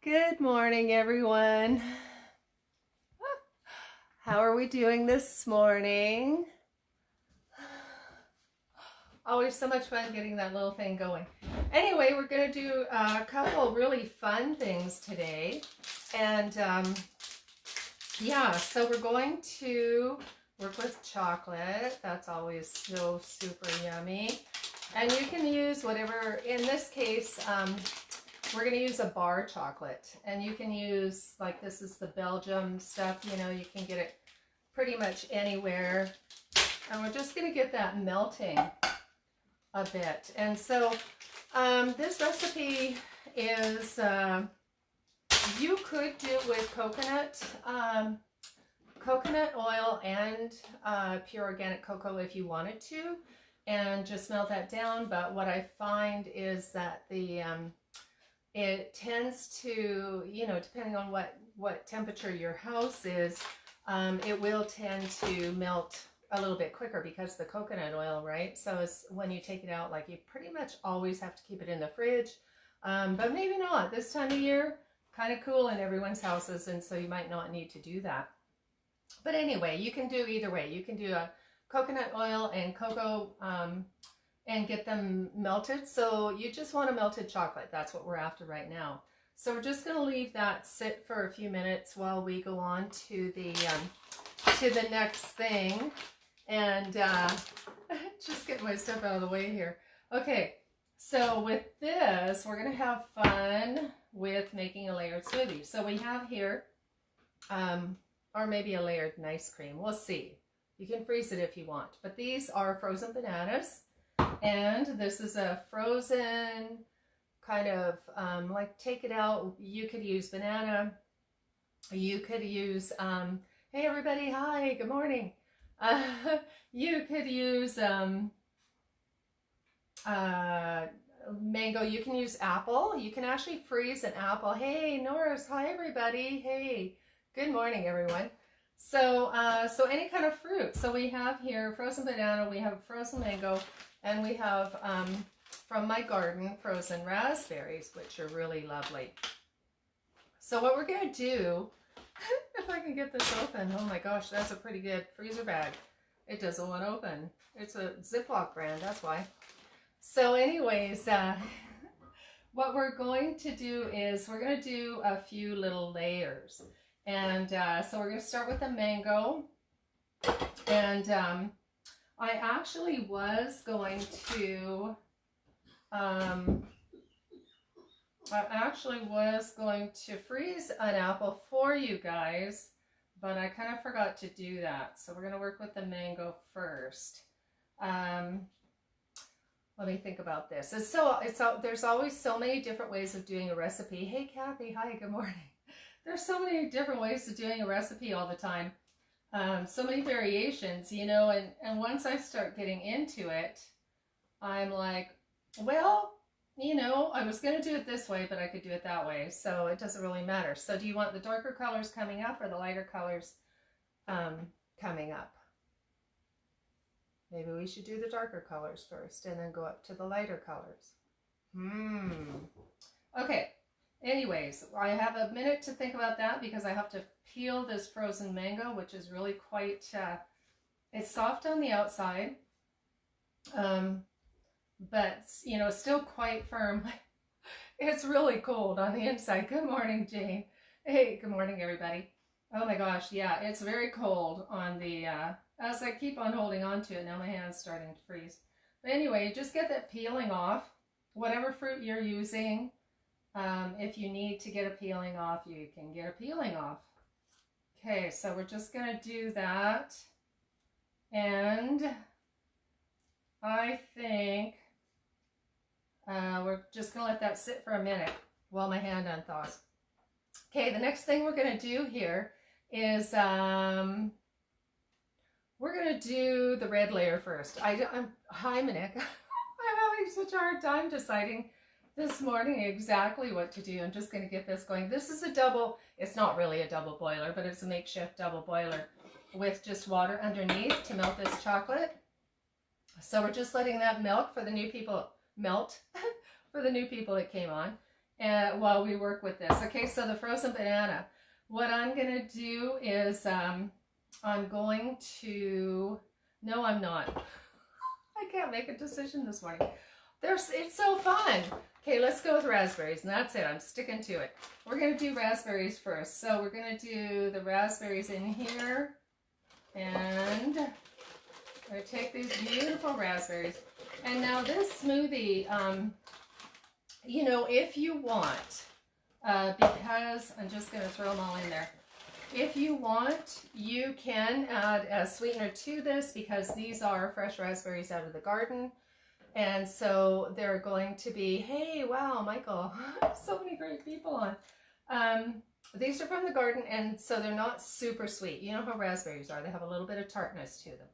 Good morning, everyone. How are we doing this morning? Always so much fun getting that little thing going. Anyway, we're going to do a couple really fun things today. And yeah, so we're going to work with chocolate. That's always so super yummy. And you can use whatever, in this case, we're going to use a bar chocolate, and you can use, like, this is the Belgium stuff, you know, you can get it pretty much anywhere. And we're just going to get that melting a bit. And so this recipe is, you could do it with coconut oil and pure organic cocoa if you wanted to, and just melt that down. But what I find is that it tends to, you know, depending on what temperature your house is, it will tend to melt a little bit quicker because the coconut oil, right? So it's, when you take it out, like, you pretty much always have to keep it in the fridge, but maybe not this time of year. Kind of cool in everyone's houses, and so you might not need to do that. But anyway, you can do either way. You can do a coconut oil and cocoa and get them melted. So you just want a melted chocolate. That's what we're after right now. So we're just going to leave that sit for a few minutes while we go on to the next thing. And just get my stuff out of the way here. Okay, so with this, we're going to have fun with making a layered smoothie. So we have here, or maybe a layered nice cream. We'll see. You can freeze it if you want. But these are frozen bananas. And this is a frozen kind of, like, take it out. You could use banana. You could use, hey everybody, hi, good morning. You could use mango. You can use apple. You can actually freeze an apple. Hey Norris, hi everybody. Hey, good morning everyone. So, so any kind of fruit. So we have here frozen banana, we have frozen mango, and we have, from my garden, frozen raspberries, which are really lovely. So what we're going to do, if I can get this open, oh my gosh, that's a pretty good freezer bag. It doesn't want to open. It's a Ziploc brand, that's why. So anyways, what we're going to do is we're going to do a few little layers. And so we're going to start with the mango. And I actually was going to freeze an apple for you guys, but I kind of forgot to do that. So we're going to work with the mango first. Let me think about this. There's always so many different ways of doing a recipe. Hey Kathy, hi, good morning. There's so many different ways of doing a recipe all the time. So many variations, you know, and once I start getting into it, I'm like, well, you know, I was going to do it this way, but I could do it that way. So it doesn't really matter. So do you want the darker colors coming up or the lighter colors coming up? Maybe we should do the darker colors first and then go up to the lighter colors. Okay. Anyways, I have a minute to think about that because I have to peel this frozen mango, which is really quite, it's soft on the outside, but, you know, still quite firm. It's really cold on the inside. Good morning, Jane. Hey, good morning, everybody. Oh my gosh, yeah, it's very cold on the, as I keep on holding on to it, now my hand's starting to freeze. But anyway, just get that peeling off, whatever fruit you're using. If you need to get a peeling off, you can get a peeling off. Okay, so we're just going to do that. And I think we're just going to let that sit for a minute while my hand unthaws. Okay, the next thing we're going to do here is we're going to do the red layer first. Hi, Monique. I'm having such a hard time deciding this morning exactly what to do. I'm just going to get this going. This is a double, it's not really a double boiler, but it's a makeshift double boiler with just water underneath to melt this chocolate. So we're just letting that melt for the new people, that came on. while we work with this. Okay, so the frozen banana. What I'm going to do is I'm going to, no, I'm not. I can't make a decision this morning. It's so fun. Okay, let's go with raspberries, and that's it. I'm sticking to it. We're going to do raspberries first. So we're going to do the raspberries in here, and I'm going to take these beautiful raspberries. And now this smoothie, you know, if you want, because I'm just going to throw them all in there. If you want, you can add a sweetener to this, because these are fresh raspberries out of the garden. And so they're going to be, hey, wow, Michael, so many great people on. These are from the garden, and so they're not super sweet. You know how raspberries are. They have a little bit of tartness to them.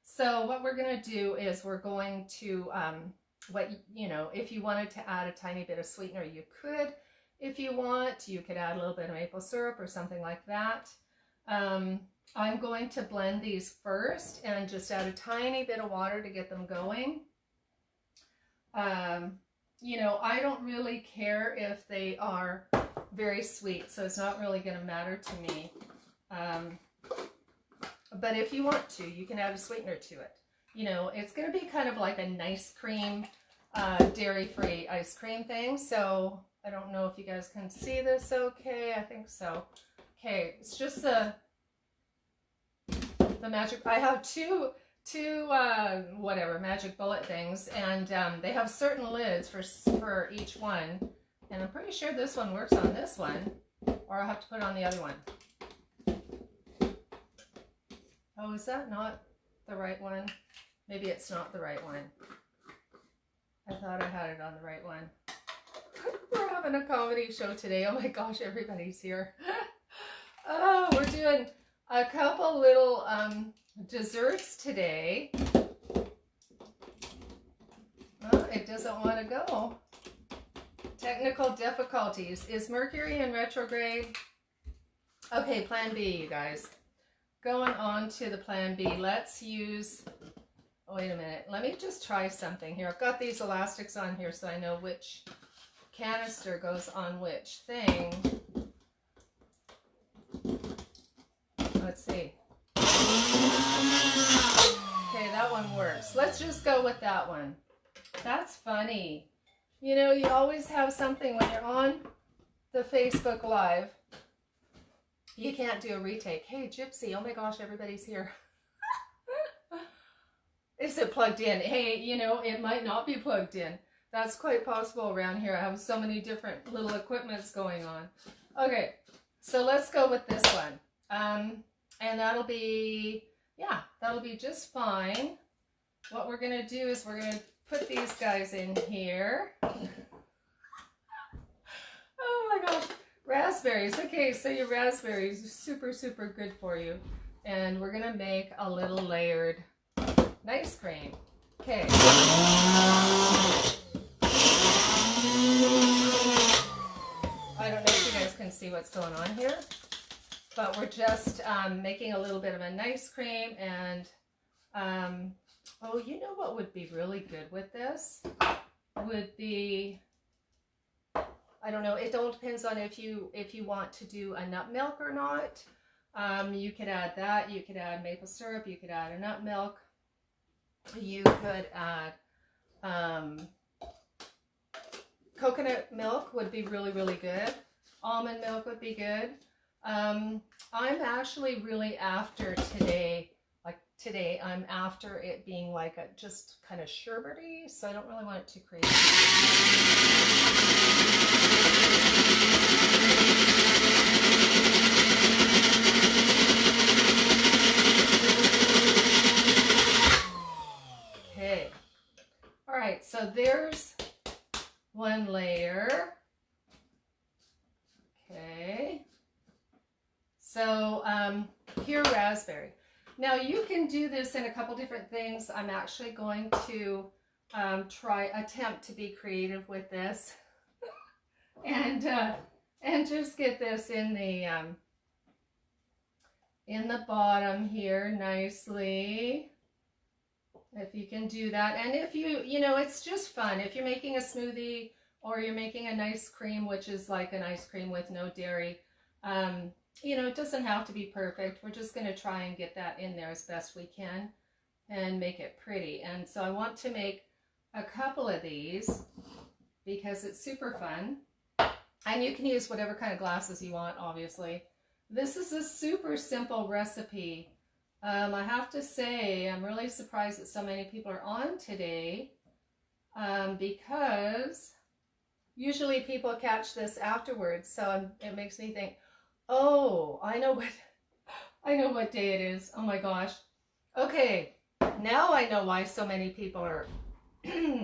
So what we're going to do is we're going to, you know, if you wanted to add a tiny bit of sweetener, you could. If you want, you could add a little bit of maple syrup or something like that. I'm going to blend these first and just add a tiny bit of water to get them going. You know, I don't really care if they are very sweet, so it's not really going to matter to me. But if you want to, you can add a sweetener to it. You know, it's going to be kind of like a nice cream, dairy-free ice cream thing. So I don't know if you guys can see this okay. I think so. Okay, it's just the magic. I have two whatever magic bullet things, and they have certain lids for each one, and I'm pretty sure this one works on this one, or I'll have to put it on the other one. Oh, is that not the right one? Maybe it's not the right one. I thought I had it on the right one. We're having a comedy show today. Oh my gosh, everybody's here. Oh, we're doing a couple little desserts today. Oh, it doesn't want to go. Technical difficulties. Is Mercury in retrograde? Okay, plan B, you guys. Going on to the plan B. Let's use, oh, wait a minute. Let me just try something here. I've got these elastics on here so I know which canister goes on which thing. Let's see. Okay, that one works. Let's just go with that one. That's funny. You know, you always have something when you're on the Facebook Live. You can't do a retake. Hey, Gypsy. Oh my gosh, everybody's here. Is it plugged in? Hey, you know, it might not be plugged in. That's quite possible around here. I have so many different little equipments going on. Okay, so let's go with this one. And that'll be, yeah, that'll be just fine. What we're going to do is we're going to put these guys in here. Oh my gosh. Raspberries. Okay, so your raspberries are super, super good for you. And we're going to make a little layered ice cream. Okay. I don't know if you guys can see what's going on here, but we're just making a little bit of an ice cream. And oh, you know what would be really good with this? Would be, I don't know, it all depends on if you want to do a nut milk or not. You could add that. You could add maple syrup. You could add a nut milk. You could add coconut milk would be really, really good. Almond milk would be good. I'm actually really after today, like I'm after it being like a just kind of sherbety, so I don't really want it too crazy. Okay. All right, so there's one layer. Okay. So pure raspberry. Now you can do this in a couple different things. I'm actually going to attempt to be creative with this, and just get this in the bottom here nicely. If you can do that, and if you know, it's just fun. If you're making a smoothie or you're making an ice cream, which is like an ice cream with no dairy. You know, it doesn't have to be perfect. We're just going to try and get that in there as best we can and make it pretty. And so I want to make a couple of these because it's super fun. And you can use whatever kind of glasses you want, obviously. This is a super simple recipe. I have to say, I'm really surprised that so many people are on today because usually people catch this afterwards. So it makes me think, oh, I know what day it is. Oh my gosh. Okay, now I know why so many people are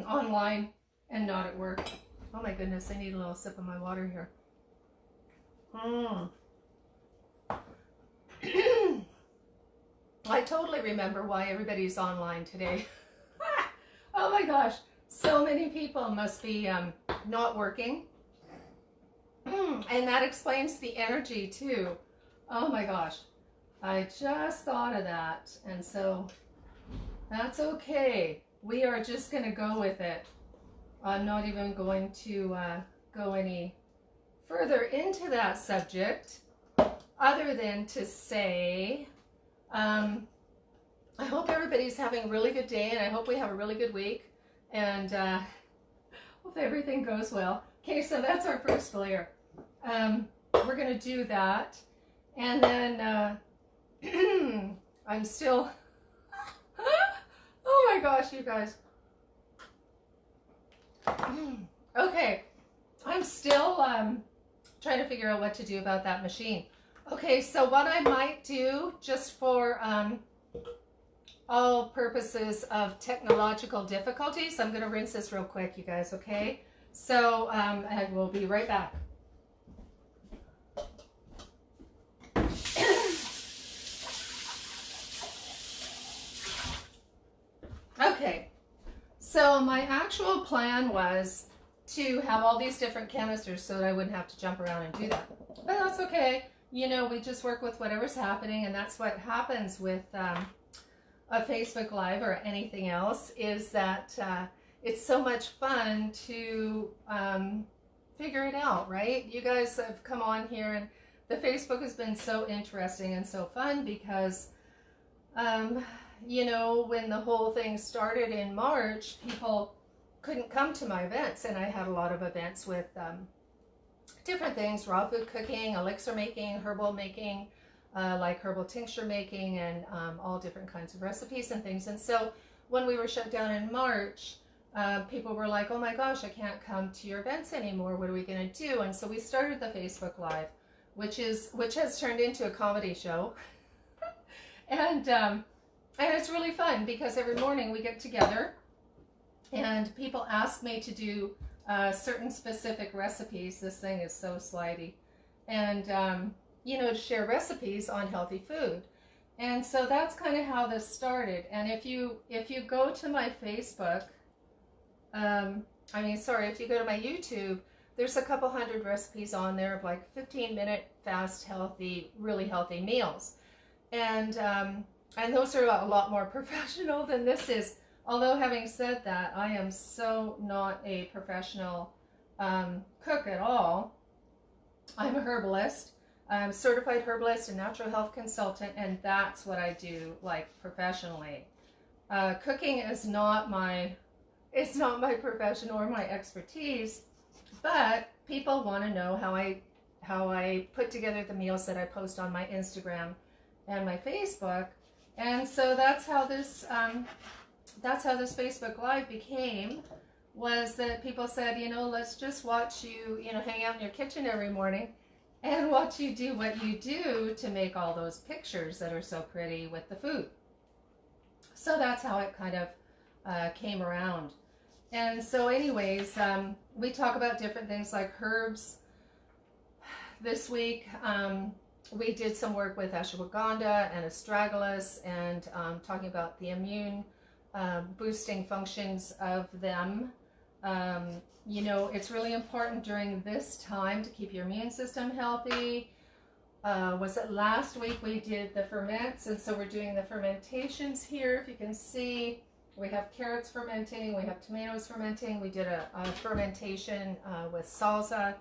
online and not at work. Oh my goodness, I need a little sip of my water here. I totally remember why everybody's online today. Oh my gosh, so many people must be not working. And that explains the energy too. Oh my gosh, I just thought of that. And so that's okay. We are just going to go with it. I'm not even going to go any further into that subject other than to say I hope everybody's having a really good day, and I hope we have a really good week, and hope everything goes well. Okay, so that's our first layer. We're going to do that, and then I'm still oh my gosh, you guys. Okay, I'm still trying to figure out what to do about that machine. Okay, so what I might do, just for all purposes of technological difficulties, I'm going to rinse this real quick, you guys, okay? So I will be right back. Okay, so my actual plan was to have all these different canisters so that I wouldn't have to jump around and do that. But that's okay. You know, we just work with whatever's happening, and that's what happens with a Facebook Live or anything else, is that it's so much fun to figure it out, right? You guys have come on here, and the Facebook has been so interesting and so fun because you know, when the whole thing started in March, people couldn't come to my events, and I had a lot of events with different things: raw food cooking, elixir making, herbal making, like herbal tincture making, and all different kinds of recipes and things. And so when we were shut down in March, people were like, oh my gosh, I can't come to your events anymore. What are we going to do? And so we started the Facebook Live, which has turned into a comedy show. And it's really fun because every morning we get together and people ask me to do certain specific recipes. This thing is so slidey. And, you know, to share recipes on healthy food. And so that's kind of how this started. And if you go to my Facebook, if you go to my YouTube, there's a couple hundred recipes on there of like 15-minute fast, healthy, really healthy meals. And those are a lot more professional than this is. Although having said that, I am so not a professional cook at all. I'm a herbalist. I'm a certified herbalist and natural health consultant, and that's what I do, like, professionally. Cooking is not my profession or my expertise, but people want to know how I put together the meals that I post on my Instagram and my Facebook. And so that's how this Facebook Live became, was that people said, you know, let's just watch you, you know, hang out in your kitchen every morning and watch you do what you do to make all those pictures that are so pretty with the food. So that's how it kind of came around. And so anyways, we talk about different things like herbs. This week, we did some work with ashwagandha and astragalus, and talking about the immune boosting functions of them. You know, it's really important during this time to keep your immune system healthy. Was it last week we did the ferments, and so we're doing the fermentations here, if you can see. We have carrots fermenting, we have tomatoes fermenting. We did a fermentation with salsa.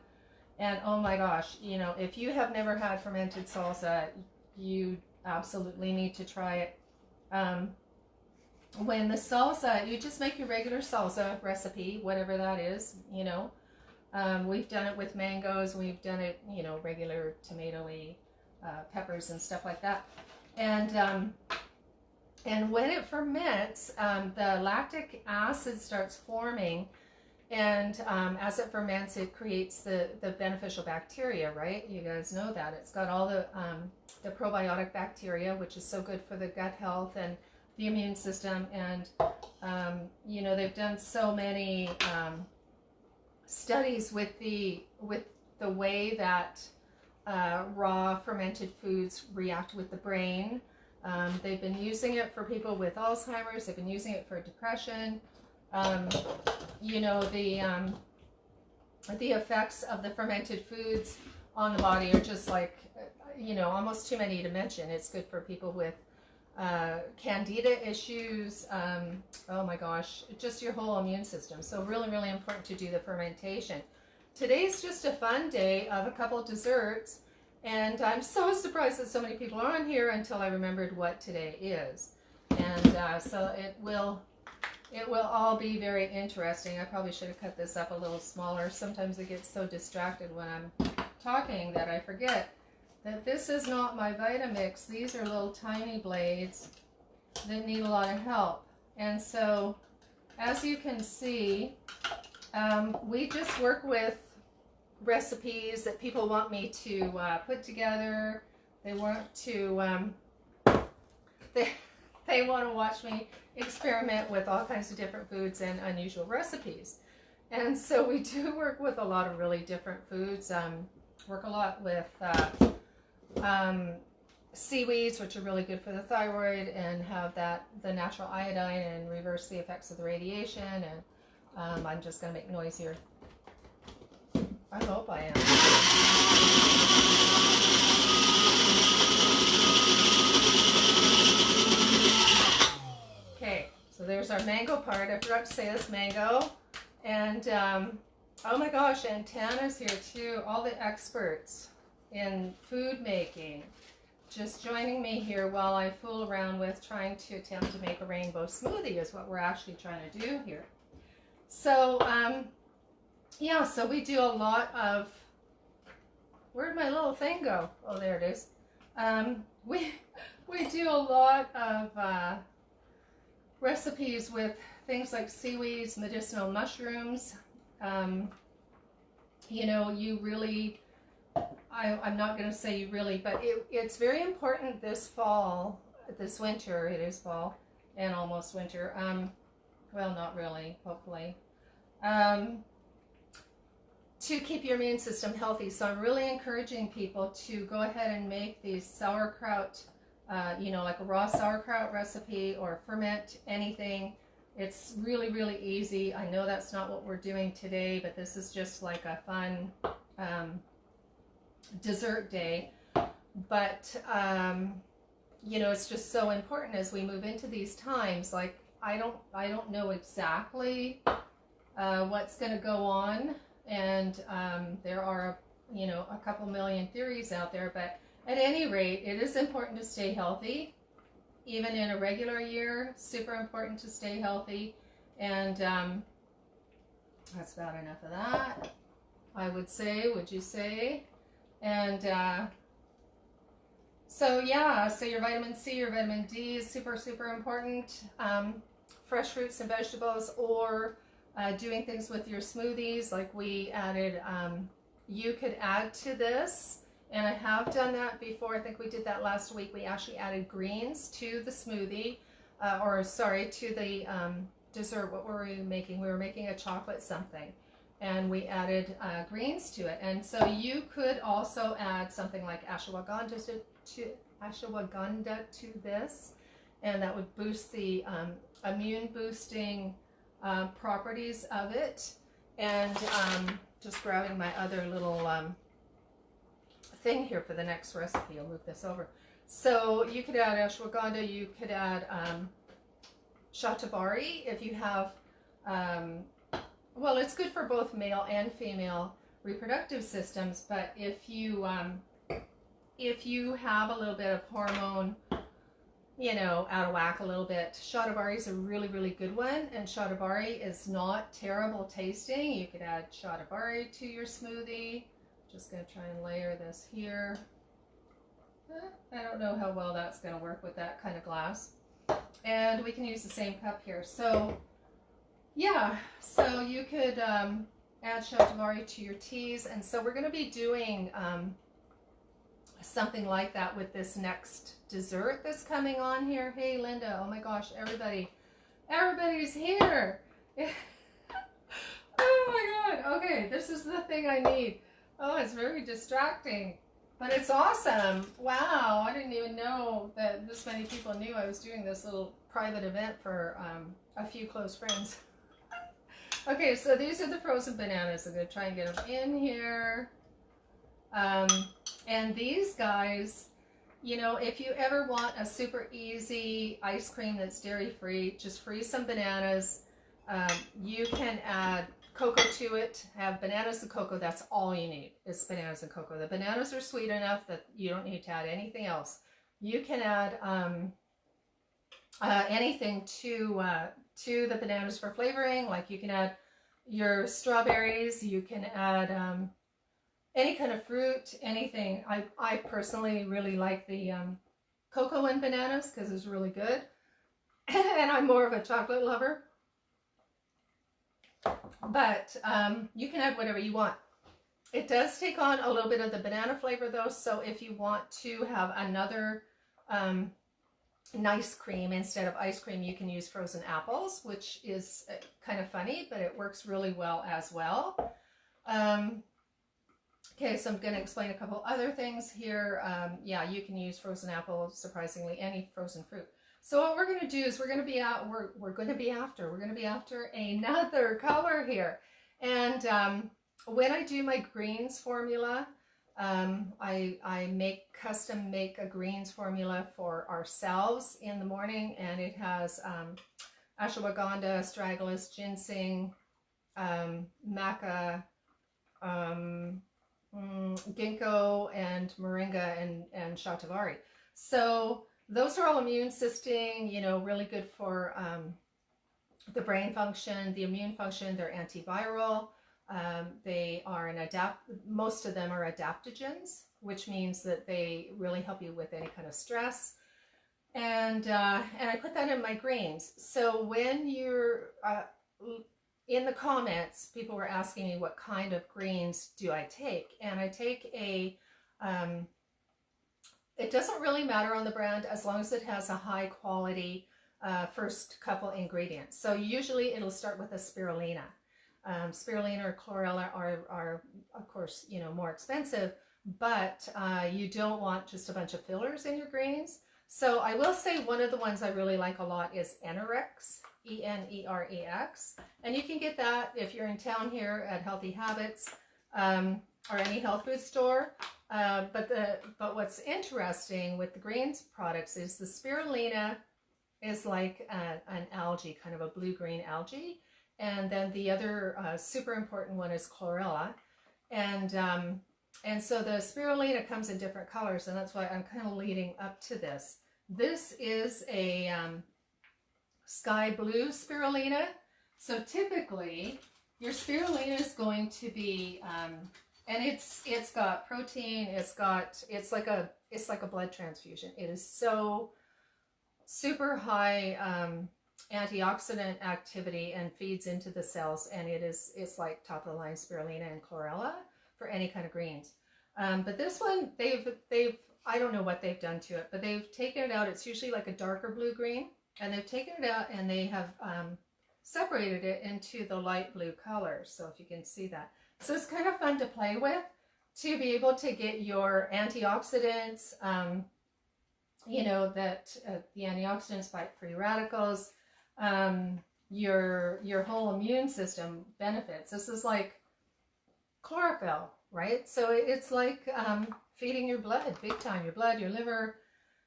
And oh my gosh, you know, if you have never had fermented salsa, you absolutely need to try it. When the salsa, you just make your regular salsa recipe, whatever that is, you know. We've done it with mangoes, we've done it, you know, regular tomatoey peppers and stuff like that. And when it ferments, the lactic acid starts forming, and as it ferments, it creates the beneficial bacteria, right? You guys know that. It's got all the probiotic bacteria, which is so good for the gut health and the immune system. And, you know, they've done so many studies with the way that raw fermented foods react with the brain. They've been using it for people with Alzheimer's. They've been using it for depression. You know, the effects of the fermented foods on the body are just like, you know, almost too many to mention. It's good for people with candida issues. Oh my gosh, just your whole immune system. So really, really important to do the fermentation. Today's just a fun day of a couple of desserts. And I'm so surprised that so many people are on here until I remembered what today is. And so it will all be very interesting. I probably should have cut this up a little smaller. Sometimes I get so distracted when I'm talking that I forget that this is not my Vitamix. These are little tiny blades that need a lot of help. And so, as you can see, we just work with recipes that people want me to put together. They want to they want to watch me experiment with all kinds of different foods and unusual recipes. And so we do work with a lot of really different foods. Work a lot with seaweeds, which are really good for the thyroid and have the natural iodine and reverse the effects of the radiation. And I'm just going to make noise here. I hope I am. Okay, so there's our mango part. I forgot to say this, mango. And oh my gosh, and Tana's here too. All the experts in food making just joining me here while I fool around with trying to attempt to make a rainbow smoothie is what we're actually trying to do here. So, yeah, so we do a lot of, where'd my little thing go? Oh, there it is. We do a lot of recipes with things like seaweeds, medicinal mushrooms. You know, you really, I'm not going to say you really, but it's very important this fall, this winter, it is fall and almost winter. Well, not really, hopefully. To keep your immune system healthy. So I'm really encouraging people to go ahead and make these sauerkraut, you know, like a raw sauerkraut recipe or ferment anything. It's really, really easy. I know that's not what we're doing today, but this is just like a fun dessert day. But, you know, it's just so important as we move into these times. Like, I don't know exactly what's going to go on. And there are, you know, a couple million theories out there, but at any rate, it is important to stay healthy. Even in a regular year, super important to stay healthy. And that's about enough of that, I would say, would you say? And so yeah, so your vitamin C, your vitamin D is super, super important. Fresh fruits and vegetables, or doing things with your smoothies, like we added, you could add to this, and I have done that before. I think we did that last week. We actually added greens to the smoothie, or sorry, to the dessert. What were we making? We were making a chocolate something, and we added greens to it. And so you could also add something like ashwagandha to this, and that would boost the immune boosting properties of it. And just grabbing my other little thing here for the next recipe. I'll move this over. So you could add ashwagandha, you could add shatavari if you have, well, it's good for both male and female reproductive systems, but if you have a little bit of hormone, you know, out of whack a little bit, shatavari is a really, really good one. And shatavari is not terrible tasting. You could add shatavari to your smoothie. Just going to try and layer this here. I don't know how well that's going to work with that kind of glass. And we can use the same cup here. So yeah, so you could add shatavari to your teas. And so we're going to be doing something like that with this next dessert that's coming on here. Hey Linda, oh my gosh, everybody's here. Oh my god, okay, this is the thing I need. Oh, it's very distracting, but it's awesome. Wow, I didn't even know that this many people knew I was doing this little private event for a few close friends. Okay, so these are the frozen bananas. I'm going to try and get them in here. And these guys, you know, if you ever want a super easy ice cream that's dairy-free, just freeze some bananas. You can add cocoa to it, have bananas and cocoa. That's all you need is bananas and cocoa. The bananas are sweet enough that you don't need to add anything else. You can add anything to the bananas for flavoring. Like you can add your strawberries, you can add any kind of fruit, anything. I personally really like the cocoa and bananas because it's really good. And I'm more of a chocolate lover. But you can add whatever you want. It does take on a little bit of the banana flavor though, so if you want to have another nice cream instead of ice cream, you can use frozen apples, which is kind of funny, but it works really well as well. Okay, so I'm going to explain a couple other things here. Yeah, you can use frozen apples, surprisingly, any frozen fruit. So what we're going to do is we're going to be after another color here. And when I do my greens formula, I custom make a greens formula for ourselves in the morning, and it has ashwagandha, astragalus, ginseng, maca, ginkgo, and moringa, and shatavari. So those are all immune assisting, you know, really good for the brain function, the immune function. They're antiviral. They are most of them are adaptogens, which means that they really help you with any kind of stress. And I put that in my greens. So when you're in the comments, people were asking me what kind of greens do I take, and I take a it doesn't really matter on the brand as long as it has a high quality first couple ingredients. So usually it'll start with a spirulina. Spirulina or chlorella are of course, you know, more expensive, but you don't want just a bunch of fillers in your greens. So I will say one of the ones I really like a lot is Enerex, E-N-E-R-E-X, and you can get that if you're in town here at Healthy Habits or any health food store. But what's interesting with the greens products is the spirulina is like an algae, kind of a blue-green algae. And then the other super important one is chlorella. And so the spirulina comes in different colors, and that's why I'm kind of leading up to this. This is a sky blue spirulina. So typically your spirulina is going to be, and it's got protein, it's like a blood transfusion. It is so super high antioxidant activity and feeds into the cells, and it's like top of the line spirulina and chlorella for any kind of greens. But this one, they've I don't know what they've done to it, but they've taken it out. It's usually like a darker blue-green, and they've taken it out and they have separated it into the light blue color. So if you can see that. So it's kind of fun to play with, to be able to get your antioxidants, you know, that the antioxidants fight free radicals, your whole immune system benefits. This is like chlorophyll, right? So it's like feeding your blood big time, your blood, your liver,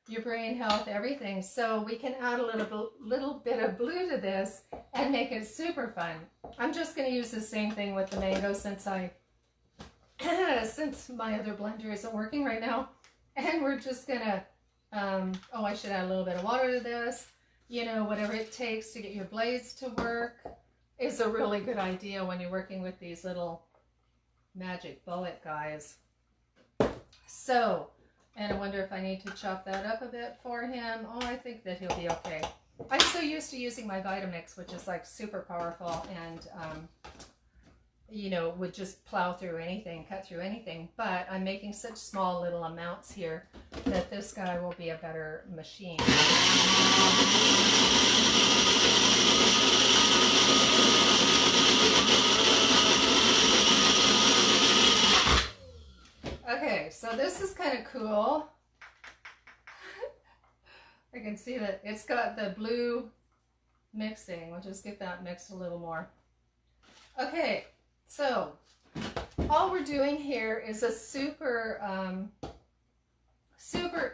your brain health, everything. So we can add a little bit of blue to this and make it super fun. I'm just going to use the same thing with the mango since since my other blender isn't working right now. And we're just going to, oh, I should add a little bit of water to this. You know, whatever it takes to get your blades to work is a really good idea when you're working with these little magic bullet guys. So, and I wonder if I need to chop that up a bit for him. Oh, I think that he'll be okay. I'm so used to using my Vitamix, which is like super powerful and, you know, would just plow through anything, cut through anything. But I'm making such small little amounts here that this guy will be a better machine. Okay, so this is kind of cool. I can see that it's got the blue mixing. We'll just get that mixed a little more. Okay, so all we're doing here is a super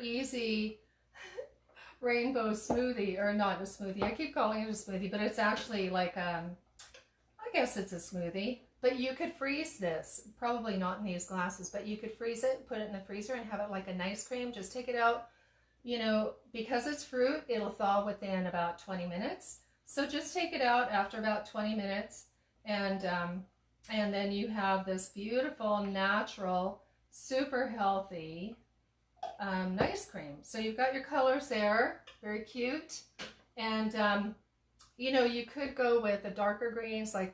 easy rainbow smoothie, or not a smoothie. I keep calling it a smoothie, but it's actually like, I guess it's a smoothie. But you could freeze this, probably not in these glasses, but you could freeze it, put it in the freezer and have it like an ice cream. Just take it out, you know, because it's fruit, it'll thaw within about 20 minutes. So just take it out after about 20 minutes and then you have this beautiful, natural, super healthy ice cream. So you've got your colors there, very cute. And, you know, you could go with the darker greens like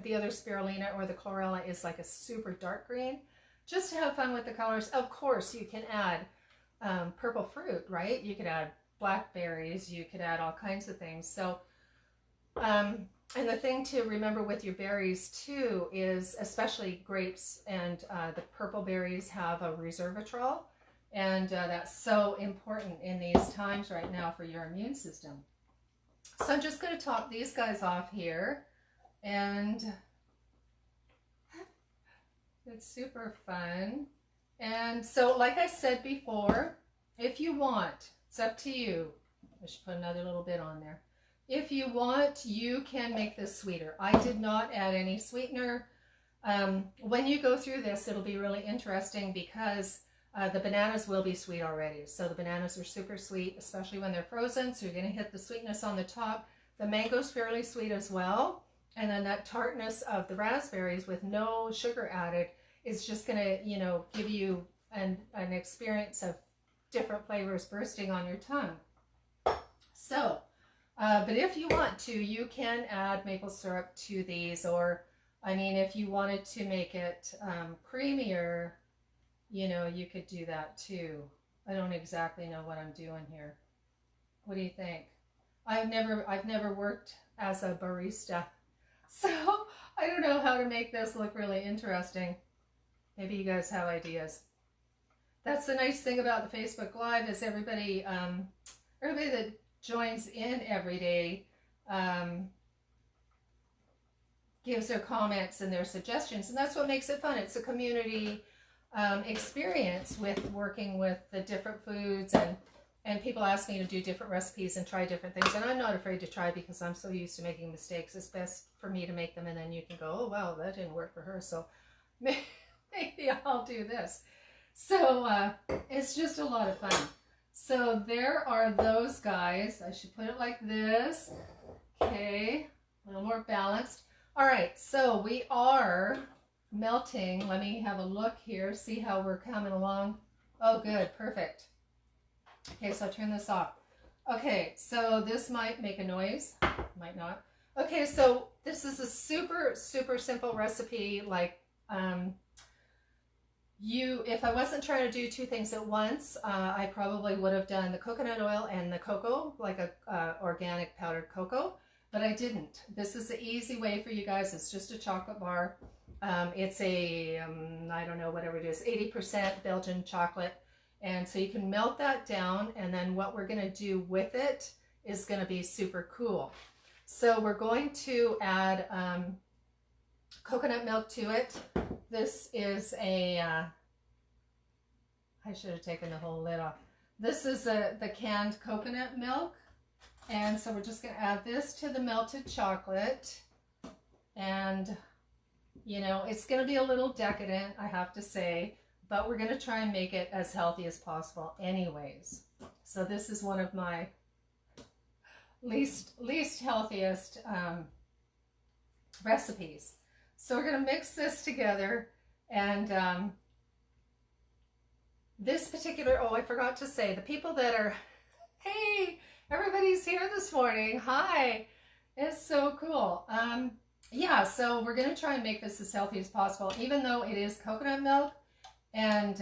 the other spirulina, or the chlorella is like a super dark green, just to have fun with the colors. Of course, you can add purple fruit, right? You could add blackberries, you could add all kinds of things. So, and the thing to remember with your berries too is, especially grapes and the purple berries, have a resveratrol, and that's so important in these times right now for your immune system. So I'm just going to top these guys off here. And it's super fun. And so, like I said before, if you want, it's up to you. I should put another little bit on there. If you want, you can make this sweeter. I did not add any sweetener. When you go through this, it'll be really interesting because the bananas will be sweet already. So the bananas are super sweet, especially when they're frozen. So you're going to hit the sweetness on the top. The mango's fairly sweet as well. And then that tartness of the raspberries with no sugar added is just going to, you know, give you an experience of different flavors bursting on your tongue. So, but if you want to, you can add maple syrup to these, or, I mean, if you wanted to make it creamier, you know, you could do that too. I don't exactly know what I'm doing here. What do you think? I've never worked as a barista. So I don't know how to make this look really interesting. Maybe you guys have ideas. That's the nice thing about the Facebook Live is everybody that joins in every day gives their comments and their suggestions, and that's what makes it fun. It's a community experience with working with the different foods, and people ask me to do different recipes and try different things. And I'm not afraid to try because I'm so used to making mistakes. It's best for me to make them and then you can go, oh, wow, that didn't work for her. So maybe I'll do this. So it's just a lot of fun. So there are those guys. I should put it like this. Okay, a little more balanced. All right, so we are melting. Let me have a look here, see how we're coming along. Oh, good, perfect. Okay, so I'll turn this off. Okay, so this might make a noise, might not. Okay, so this is a super, super simple recipe. Like, if I wasn't trying to do two things at once, I probably would have done the coconut oil and the cocoa, like a organic powdered cocoa, but I didn't. This is the easy way for you guys. It's just a chocolate bar. It's a, I don't know, whatever it is, 80% Belgian chocolate. And so you can melt that down, and then what we're going to do with it is going to be super cool. So we're going to add coconut milk to it. This is a, I should have taken the whole lid off. This is the canned coconut milk. And so we're just going to add this to the melted chocolate. And, you know, it's going to be a little decadent, I have to say, but we're going to try and make it as healthy as possible anyways. So this is one of my least healthiest recipes. So we're going to mix this together, and this particular, oh, I forgot to say, the people that are, hey, everybody's here this morning. Hi, it's so cool. Yeah, so we're going to try and make this as healthy as possible, even though it is coconut milk. And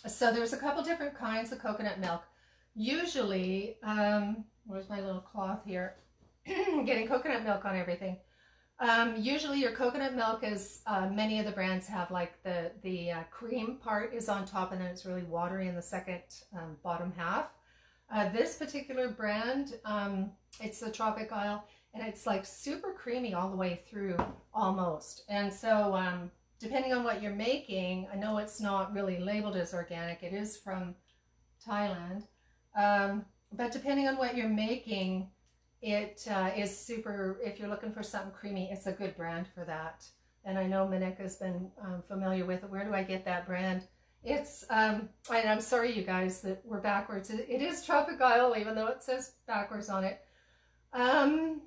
so there's a couple different kinds of coconut milk. Usually, where's my little cloth here? Getting coconut milk on everything. Usually your coconut milk is, many of the brands have like the cream part is on top, and then it's really watery in the second bottom half. This particular brand, it's the Tropic Isle, and it's like super creamy all the way through almost. And so depending on what you're making, I know it's not really labeled as organic. It is from Thailand. But depending on what you're making, it is super, if you're looking for something creamy, it's a good brand for that. And I know Mineka's been familiar with it. Where do I get that brand? It's, and I'm sorry you guys that we're backwards. It is Tropic Isle, even though it says backwards on it. Oh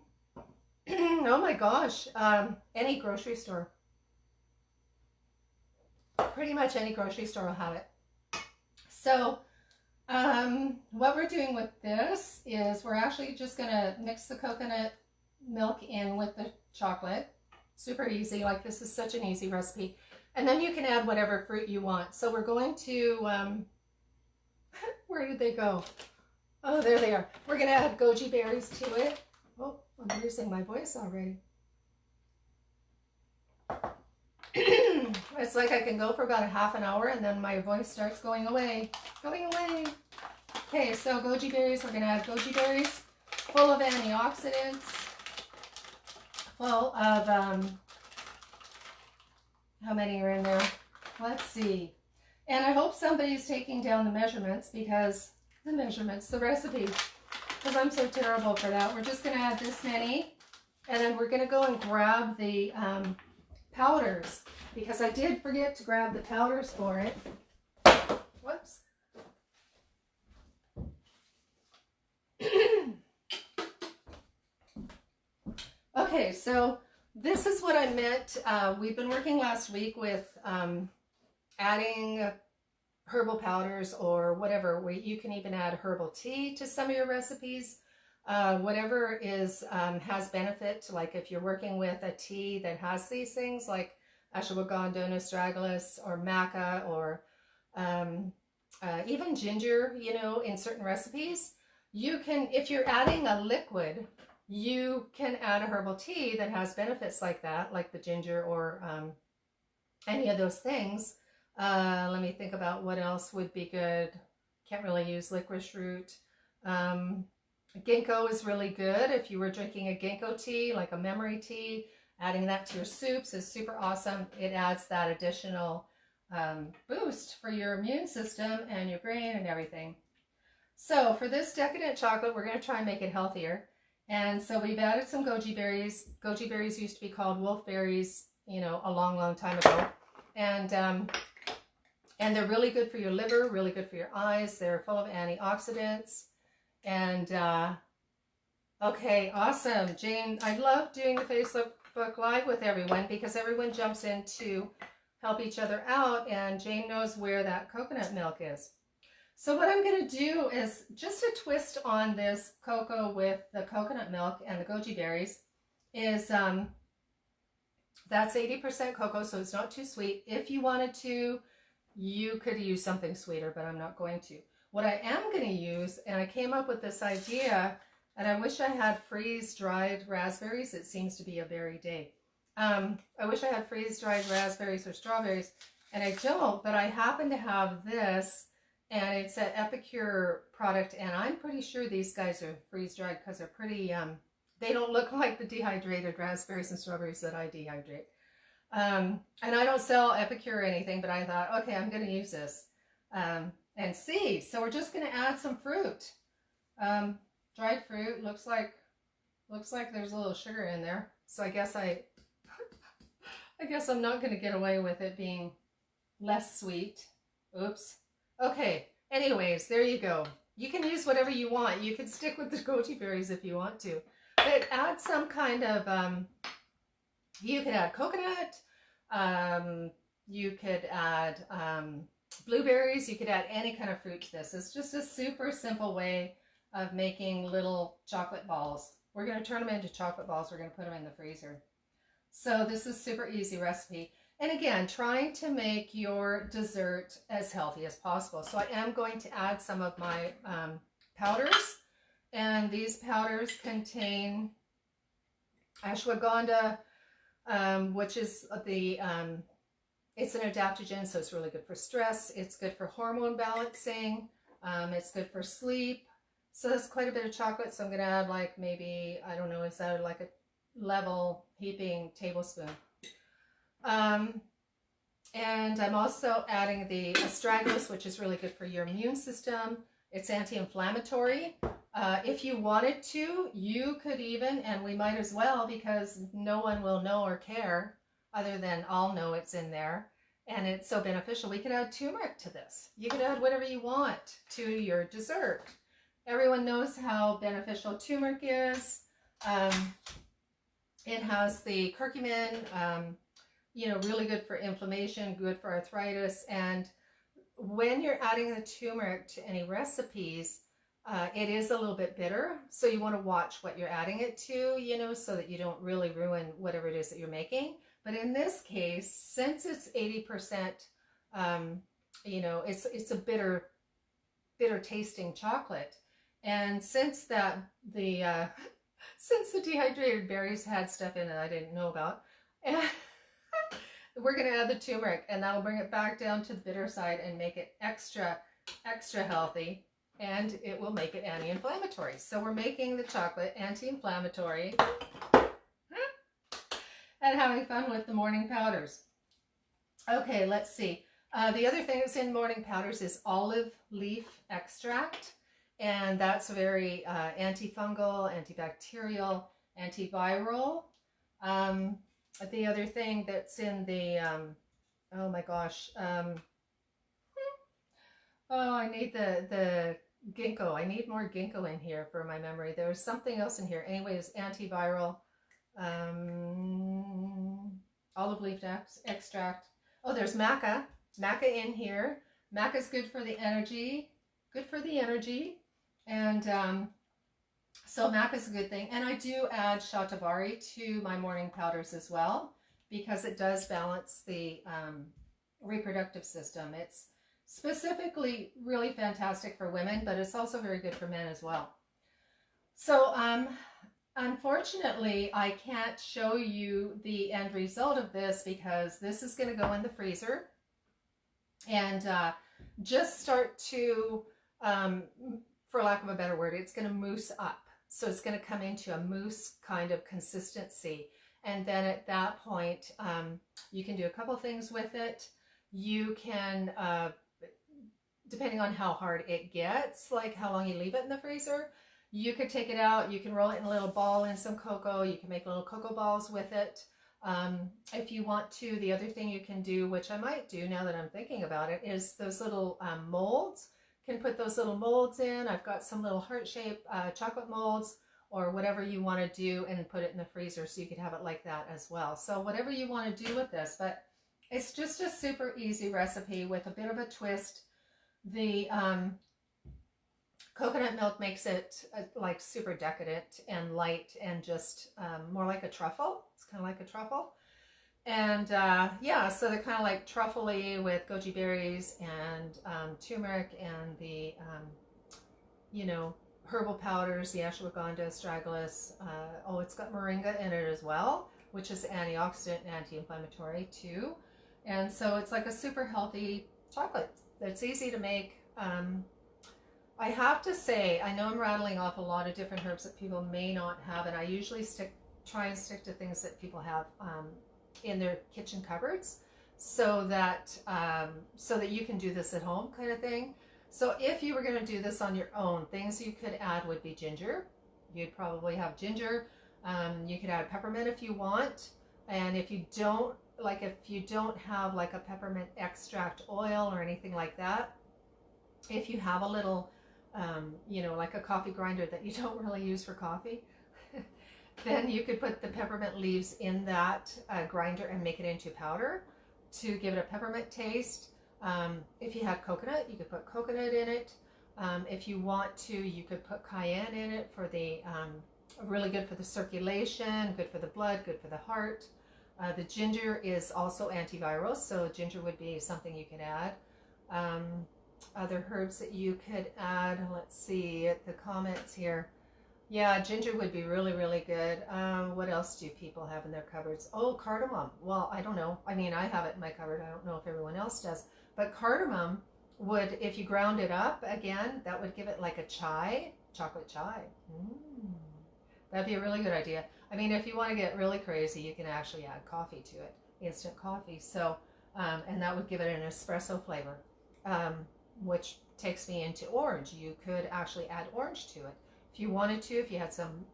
my gosh, any grocery store. Pretty much any grocery store will have it. So, what we're doing with this is we're actually just going to mix the coconut milk in with the chocolate. Super easy. Like, this is such an easy recipe. And then you can add whatever fruit you want. So we're going to, where did they go? Oh, there they are. We're going to add goji berries to it. Oh, I'm losing my voice already. It's like I can go for about a half an hour and then my voice starts going away. Okay, so goji berries, we're going to add goji berries full of antioxidants, full of, how many are in there? Let's see. And I hope somebody's taking down the measurements, because the recipe, because I'm so terrible for that. We're just going to add this many, and then we're going to go and grab the powders, because I did forget to grab the powders for it. Whoops. Okay, so this is what I meant. We've been working last week with adding herbal powders or whatever. You can even add herbal tea to some of your recipes. Whatever is has benefit, like if you're working with a tea that has these things like ashwagandha, astragalus, or maca, or even ginger, you know, in certain recipes, you can, if you're adding a liquid, you can add a herbal tea that has benefits like that, like the ginger or any of those things. Let me think about what else would be good. Can't really use licorice root. Ginkgo is really good. If you were drinking a ginkgo tea, like a memory tea, adding that to your soups is super awesome. It adds that additional boost for your immune system and your brain and everything. So for this decadent chocolate, we're going to try and make it healthier. And so we've added some goji berries. Goji berries used to be called wolfberries, you know, a long time ago. And they're really good for your liver, really good for your eyes. They're full of antioxidants. And okay, awesome. Jane, I love doing the Facebook Live with everyone, because everyone jumps in to help each other out, and Jane knows where that coconut milk is. So what I'm going to do is just a twist on this cocoa with the coconut milk and the goji berries is that's 80% cocoa, so it's not too sweet. If you wanted to, you could use something sweeter, but I'm not going to. What I am going to use, and I came up with this idea, and I wish I had freeze-dried raspberries. It seems to be a berry day. I wish I had freeze-dried raspberries or strawberries, and I don't, but I happen to have this, and it's an Epicure product, and I'm pretty sure these guys are freeze-dried because they're pretty, they don't look like the dehydrated raspberries and strawberries that I dehydrate. And I don't sell Epicure or anything, but I thought, okay, I'm going to use this. And and see. So we're just going to add some fruit. Dried fruit. Looks like there's a little sugar in there. So I guess I'm not going to get away with it being less sweet. Oops. Okay. Anyways, there you go. You can use whatever you want. You can stick with the goji berries if you want to. But add some kind of, you could add coconut. You could add blueberries. You could add any kind of fruit to this. It's just a super simple way of making little chocolate balls. We're going to turn them into chocolate balls. We're going to put them in the freezer. So this is a super easy recipe. And again, trying to make your dessert as healthy as possible. So I am going to add some of my powders. And these powders contain ashwagandha, which is it's an adaptogen, so it's really good for stress. It's good for hormone balancing. It's good for sleep. So that's quite a bit of chocolate. So I'm going to add like maybe, I don't know, is that like a level heaping tablespoon. And I'm also adding the astragalus, which is really good for your immune system. It's anti-inflammatory. If you wanted to, you could even, and we might as well, because no one will know or care other than I'll know it's in there. And it's so beneficial. We could add turmeric to this. You could add whatever you want to your dessert. Everyone knows how beneficial turmeric is. It has the curcumin, really good for inflammation, good for arthritis. And when you're adding the turmeric to any recipes, it is a little bit bitter. So you want to watch what you're adding it to, so that you don't really ruin whatever it is that you're making. But in this case, since it's 80%, it's a bitter tasting chocolate. And since since the dehydrated berries had stuff in it I didn't know about, and we're going to add the turmeric, and that'll bring it back down to the bitter side and make it extra healthy, and it will make it anti-inflammatory. So we're making the chocolate anti-inflammatory and having fun with the morning powders. Okay, let's see. The other thing that's in morning powders is olive leaf extract. And that's very antifungal, antibacterial, antiviral. The other thing that's in the, oh my gosh, I need the ginkgo. I need more ginkgo in here for my memory. There's something else in here. Anyways, antiviral, olive leaf extract. Oh, there's maca. Maca in here. Maca is good for the energy. And so maca is a good thing. And I do add shatavari to my morning powders as well, because it does balance the reproductive system. It's specifically really fantastic for women, but it's also very good for men as well. So unfortunately, I can't show you the end result of this, because this is going to go in the freezer and just start to, for lack of a better word, it's going to mousse up. So it's going to come into a mousse kind of consistency. And then at that point, you can do a couple things with it. You can, depending on how hard it gets, like how long you leave it in the freezer, you could take it out. You can roll it in a little ball in some cocoa. You can make little cocoa balls with it. If you want to, the other thing you can do, which I might do now that I'm thinking about it, is those little molds. Can put those little molds in. I've got some little heart-shaped chocolate molds, or whatever you want to do, and put it in the freezer so you could have it like that as well. So whatever you want to do with this, but it's just a super easy recipe with a bit of a twist. The coconut milk makes it like super decadent and light, and just more like a truffle. It's kind of like a truffle. And yeah, so they're kind of like truffle-y with goji berries and turmeric and the, herbal powders, the ashwagandha, astragalus. Oh, it's got moringa in it as well, which is antioxidant and anti-inflammatory too. And so it's like a super healthy chocolate that's easy to make. I have to say, I know I'm rattling off a lot of different herbs that people may not have, and I usually try and stick to things that people have in their kitchen cupboards, so that you can do this at home kind of thing. So if you were going to do this on your own, things you could add would be ginger. You'd probably have ginger. You could add peppermint if you want. And if you don't have like a peppermint extract oil or anything like that, if you have a little, like a coffee grinder that you don't really use for coffee, then you could put the peppermint leaves in that grinder and make it into powder to give it a peppermint taste. If you had coconut, you could put coconut in it. If you want to, you could put cayenne in it for the really good for the circulation, good for the blood, good for the heart. The ginger is also antiviral, so ginger would be something you could add. Other herbs that you could add, let's see at the comments here. Yeah, ginger would be really, really good. What else do people have in their cupboards? Oh, cardamom. Well, I don't know. I mean, I have it in my cupboard. I don't know if everyone else does. But cardamom would, if you ground it up, again, that would give it like a chai, chocolate chai. That'd be a really good idea. I mean, if you want to get really crazy, you can actually add coffee to it, instant coffee. So, and that would give it an espresso flavor, which takes me into orange. You could actually add orange to it. If you wanted to, if you had some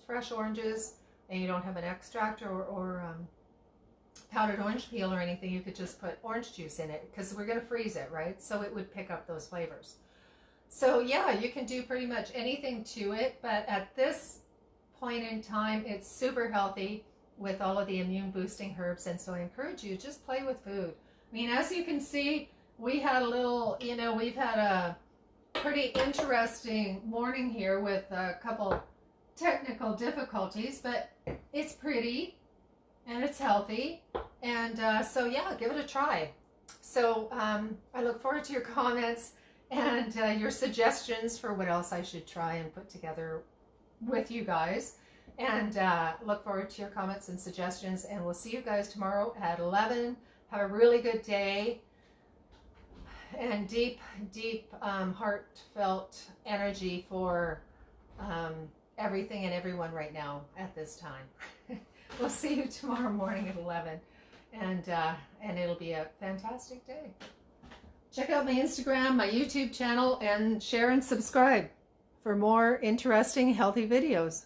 fresh oranges, and you don't have an extract or powdered orange peel or anything, you could just put orange juice in it, because we're going to freeze it, right? So it would pick up those flavors. So yeah, you can do pretty much anything to it, but at this point in time, it's super healthy with all of the immune boosting herbs, and so I encourage you, just play with food. I mean, as you can see, we had a little, we've had a pretty interesting morning here with a couple technical difficulties, but it's pretty and it's healthy, and so yeah, give it a try. So I look forward to your comments and your suggestions for what else I should try and put together with you guys, and look forward to your comments and suggestions, and we'll see you guys tomorrow at 11. Have a really good day, and deep heartfelt energy for everything and everyone right now at this time. We'll see you tomorrow morning at 11, and it'll be a fantastic day. Check out my Instagram, my YouTube channel, and share and subscribe for more interesting healthy videos.